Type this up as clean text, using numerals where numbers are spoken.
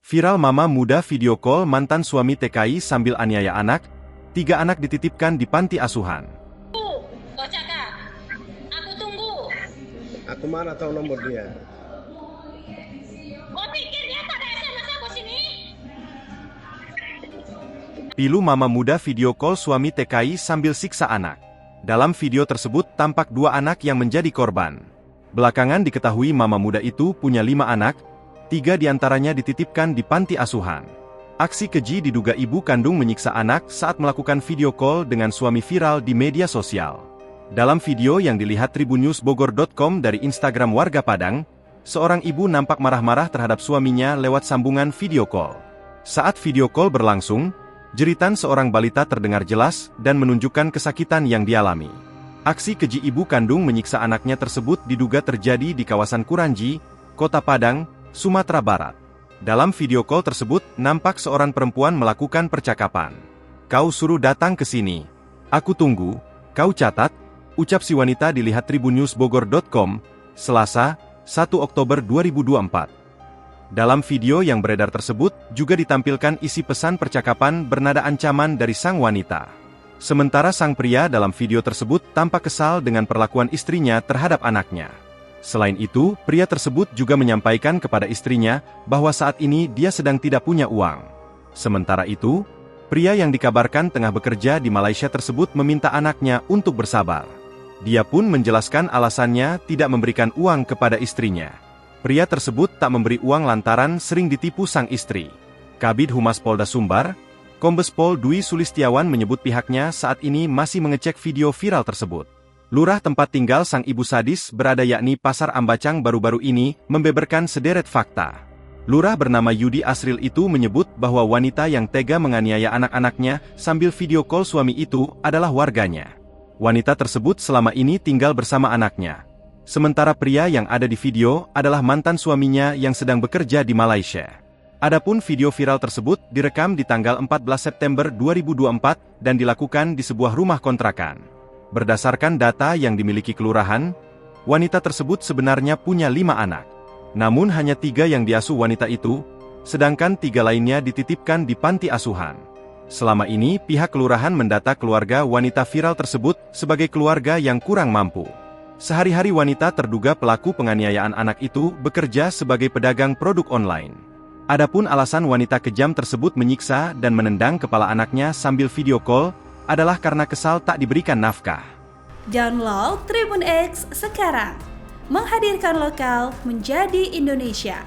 Viral mama muda video call mantan suami TKI sambil aniaya anak, 3 anak dititipkan di panti asuhan. Aku tunggu. Aku mana tahu nomor dia? Gua pikir dia tak ada SMS aku sini. Pilu mama muda video call suami TKI sambil siksa anak. Dalam video tersebut tampak 2 anak yang menjadi korban. Belakangan diketahui mama muda itu punya 5 anak, 3 diantaranya dititipkan di panti asuhan. Aksi keji diduga ibu kandung menyiksa anak saat melakukan video call dengan suami viral di media sosial. Dalam video yang dilihat tribunnewsbogor.com dari Instagram warga Padang, seorang ibu nampak marah-marah terhadap suaminya lewat sambungan video call. Saat video call berlangsung, jeritan seorang balita terdengar jelas dan menunjukkan kesakitan yang dialami. Aksi keji ibu kandung menyiksa anaknya tersebut diduga terjadi di kawasan Kuranji, Kota Padang, Sumatera Barat. Dalam video call tersebut, nampak seorang perempuan melakukan percakapan. "Kau suruh datang ke sini. Aku tunggu, kau catat," ucap si wanita dilihat tribunnewsbogor.com, Selasa, 1 Oktober 2024. Dalam video yang beredar tersebut, juga ditampilkan isi pesan percakapan bernada ancaman dari sang wanita. Sementara sang pria dalam video tersebut tampak kesal dengan perlakuan istrinya terhadap anaknya. Selain itu, pria tersebut juga menyampaikan kepada istrinya bahwa saat ini dia sedang tidak punya uang. Sementara itu, pria yang dikabarkan tengah bekerja di Malaysia tersebut meminta anaknya untuk bersabar. Dia pun menjelaskan alasannya tidak memberikan uang kepada istrinya. Pria tersebut tak memberi uang lantaran sering ditipu sang istri. Kabid Humas Polda Sumbar, Kombes Pol Dwi Sulistiawan menyebut pihaknya saat ini masih mengecek video viral tersebut. Lurah tempat tinggal sang ibu sadis berada yakni Pasar Ambacang baru-baru ini membeberkan sederet fakta. Lurah bernama Yudi Asril itu menyebut bahwa wanita yang tega menganiaya anak-anaknya sambil video call suami itu adalah warganya. Wanita tersebut selama ini tinggal bersama anaknya. Sementara pria yang ada di video adalah mantan suaminya yang sedang bekerja di Malaysia. Adapun video viral tersebut direkam di tanggal 14 September 2024 dan dilakukan di sebuah rumah kontrakan. Berdasarkan data yang dimiliki kelurahan, wanita tersebut sebenarnya punya 5 anak. Namun hanya 3 yang diasuh wanita itu, sedangkan 3 lainnya dititipkan di panti asuhan. Selama ini, pihak kelurahan mendata keluarga wanita viral tersebut sebagai keluarga yang kurang mampu. Sehari-hari wanita terduga pelaku penganiayaan anak itu bekerja sebagai pedagang produk online. Adapun alasan wanita kejam tersebut menyiksa dan menendang kepala anaknya sambil video call, adalah karena kesal tak diberikan nafkah. Download Tribun X sekarang, menghadirkan lokal menjadi Indonesia.